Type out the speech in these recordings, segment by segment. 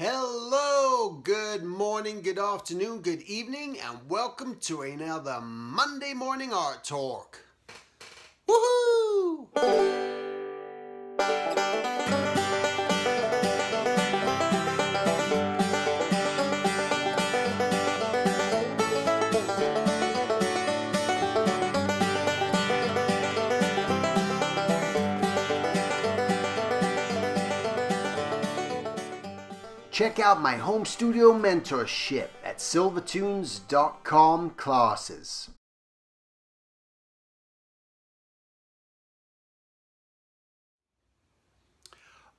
Hello, good morning, good afternoon, good evening, and welcome to another Monday morning art talk. Woohoo! Check out my home studio mentorship at silvertunes.com classes.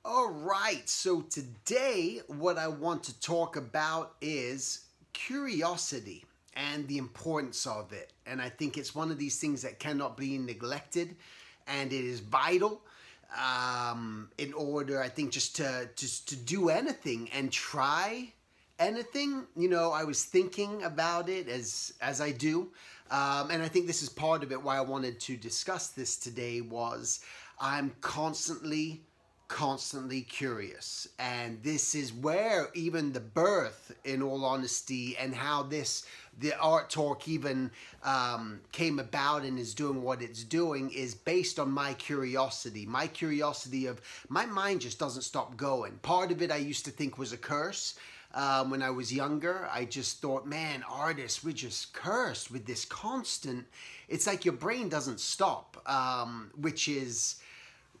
All right, so today what I want to talk about is curiosity and the importance of it. And I think it's one of these things that cannot be neglected, and it is vital in order, I think, just to do anything and try anything. You know, I was thinking about it as I do, and I think this is part of it. Why I wanted to discuss this today was I'm constantly curious, and this is where even the birth, in all honesty, and how the art talk even came about and is doing what it's doing is based on my curiosity of my mind just doesn't stop going. Part of it I used to think was a curse. When I was younger, I just thought, man, artists, we're just cursed with this constant, it's like your brain doesn't stop, which is,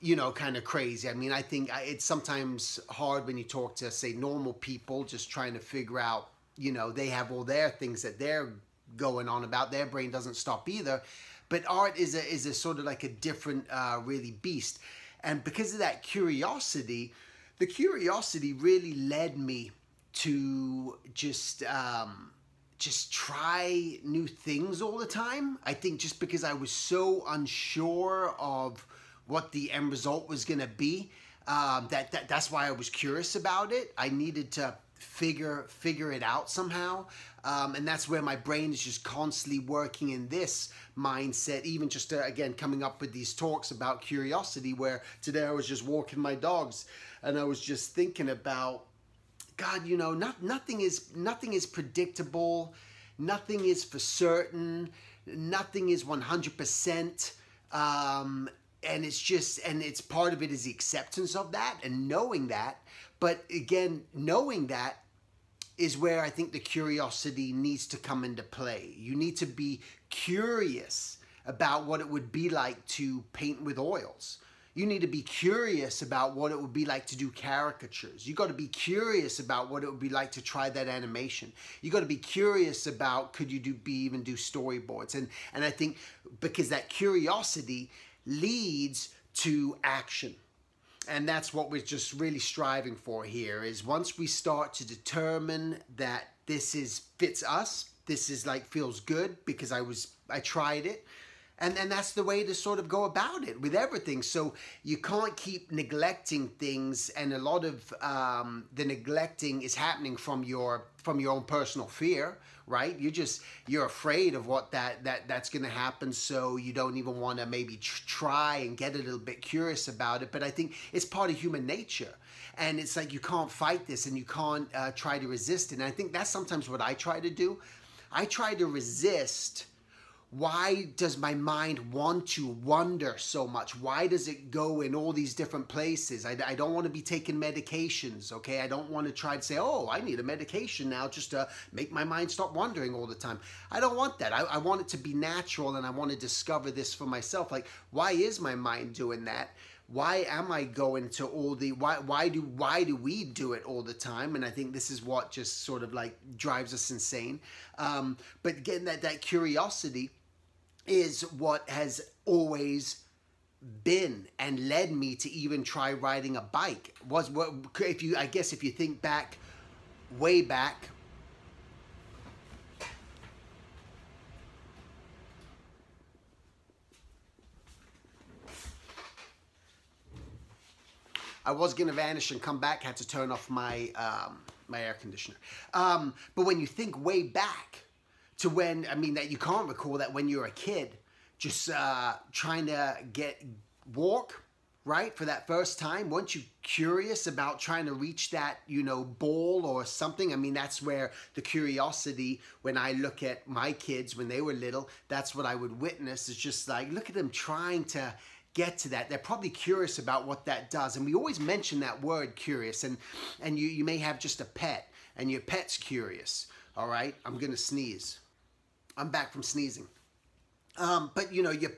you know, kind of crazy. I mean, I think it's sometimes hard when you talk to, say, normal people just trying to figure out, you know, they have all their things that they're going on about. Their brain doesn't stop either. But art is a sort of like a different, really beast. And because of that curiosity, the curiosity really led me to just try new things all the time. I think just because I was so unsure of what the end result was going to be, that's why I was curious about it. I needed to figure it out somehow, and that's where my brain is just constantly working in this mindset, even just again coming up with these talks about curiosity, where today I was just walking my dogs and I was just thinking about, God, you know, nothing is predictable, nothing is for certain, nothing is 100%. And it's just, and it's part of it is the acceptance of that and knowing that. But again, knowing that is where I think the curiosity needs to come into play. You need to be curious about what it would be like to paint with oils. You need to be curious about what it would be like to do caricatures. You got to be curious about what it would be like to try that animation. You got to be curious about, could you even do storyboards? And I think because that curiosity leads to action. And that's what we're just really striving for here, is once we start to determine that this fits us, this is like feels good because I tried it, and that's the way to sort of go about it with everything. So you can't keep neglecting things, and a lot of the neglecting is happening from your own personal fear, right? You're afraid of what that's going to happen, so you don't even want to maybe try and get a little bit curious about it. But I think it's part of human nature, and it's like you can't fight this, and you can't try to resist it. And I think that's sometimes what I try to do. I try to resist. Why does my mind want to wonder so much? Why does it go in all these different places? I don't want to be taking medications, okay? I don't want to try to say, oh, I need a medication now just to make my mind stop wondering all the time. I don't want that. I want it to be natural, and I want to discover this for myself. Like, why is my mind doing that? Why am I going to all the, why do we do it all the time? And I think this is what just sort of like drives us insane. But again, that curiosity is what has always been and led me to even try riding a bike. I guess if you think back, way back, I was gonna vanish and come back, had to turn off my my air conditioner. But when you think way back to when, I mean, that you can't recall that when you're a kid, just trying to walk, right? For that first time, weren't you curious about trying to reach that, ball or something? I mean, that's where the curiosity, when I look at my kids when they were little, that's what I would witness. It's just like, look at them trying to get to that. They're probably curious about what that does. And we always mention that word curious, and you may have just a pet and your pet's curious. All right, I'm gonna sneeze. I'm back from sneezing. But your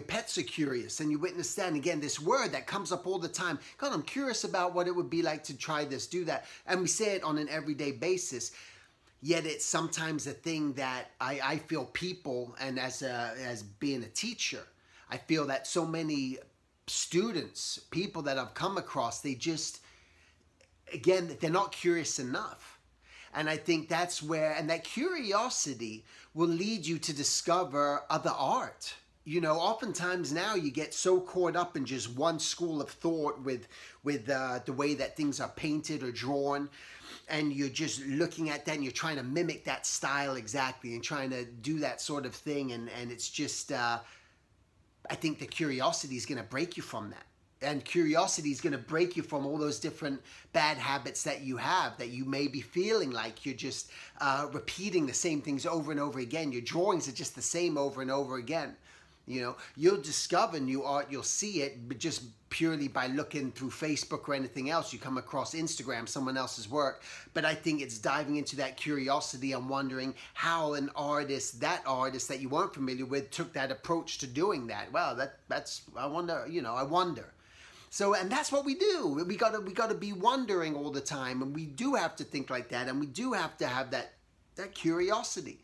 pets are curious, and you witness that. And again, this word that comes up all the time. God, I'm curious about what it would be like to try this, do that. And we say it on an everyday basis. Yet it's sometimes a thing that I feel people, and as being a teacher, I feel that so many students, people that I've come across, they just, again, they're not curious enough. And I think that's where, and that curiosity will lead you to discover other art. Oftentimes now you get so caught up in just one school of thought with the way that things are painted or drawn, and you're just looking at that and you're trying to mimic that style exactly and trying to do that sort of thing. And it's just, I think the curiosity is going to break you from that. And curiosity is going to break you from all those different bad habits that you have, that you may be feeling like you're just repeating the same things over and over again. Your drawings are just the same over and over again. You'll discover new art, you'll see it, but just purely by looking through Facebook or anything else. You come across Instagram, someone else's work. But I think it's diving into that curiosity and wondering how an artist, that you weren't familiar with, took that approach to doing that. Well, that's, I wonder, I wonder. So, and that's what we do. We gotta be wondering all the time, and we do have to think like that, and we do have to have that curiosity.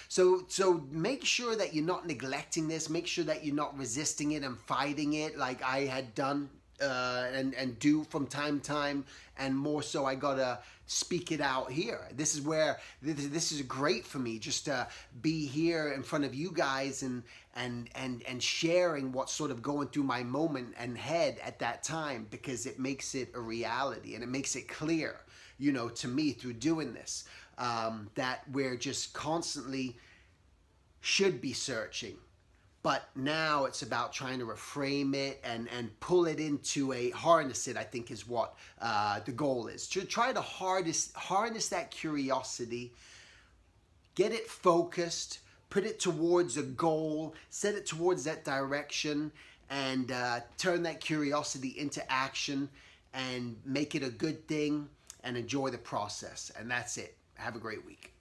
So make sure that you're not neglecting this. Make sure that you're not resisting it and fighting it like I had done and do from time to time, and more so I gotta speak it out here. This is where this is great for me, just to be here in front of you guys and sharing what's sort of going through my moment and head at that time, because it makes it a reality and it makes it clear, to me through doing this, that we're just constantly should be searching. But now it's about trying to reframe it and pull it into harness it, I think is what the goal is. To try to harness that curiosity, get it focused, put it towards a goal, set it towards that direction, and turn that curiosity into action and make it a good thing and enjoy the process. And that's it. Have a great week.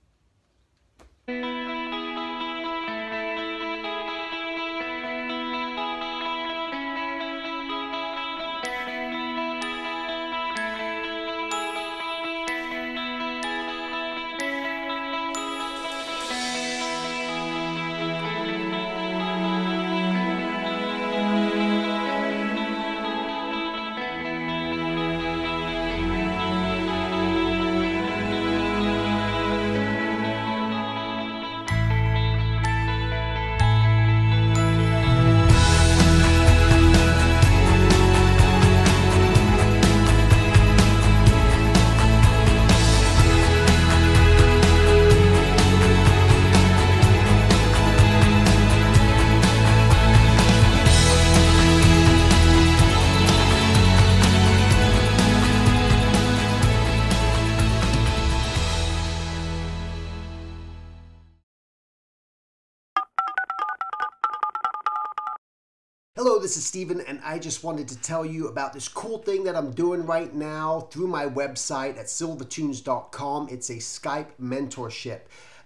Hello, this is Steven, and I just wanted to tell you about this cool thing that I'm doing right now through my website at silvertunes.com. It's a Skype mentorship.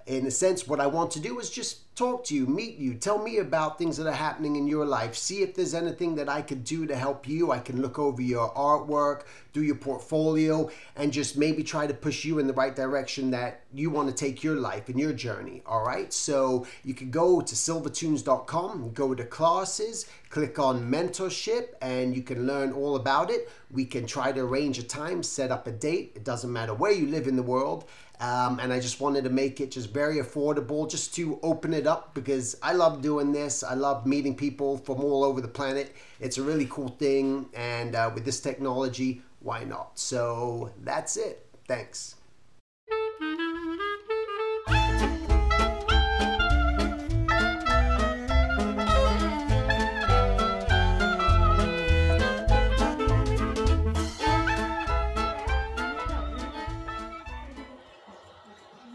In a sense, what I want to do is just talk to you, meet you, tell me about things that are happening in your life, see if there's anything that I could do to help you. I can look over your artwork, do your portfolio, and just maybe try to push you in the right direction that you want to take your life and your journey, all right? So you can go to silvertunes.com, go to classes, click on mentorship, and you can learn all about it. We can try to arrange a time, set up a date. It doesn't matter where you live in the world. And I just wanted to make it just very affordable, just to open it up, because I love doing this. I love meeting people from all over the planet. It's a really cool thing, and with this technology, why not? So that's it. Thanks.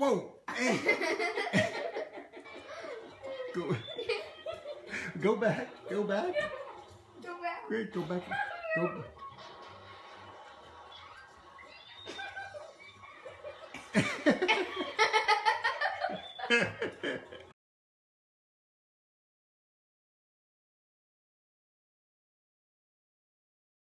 Whoa! Hey! Go back. Go back. Go back. Great. Go back. Go back.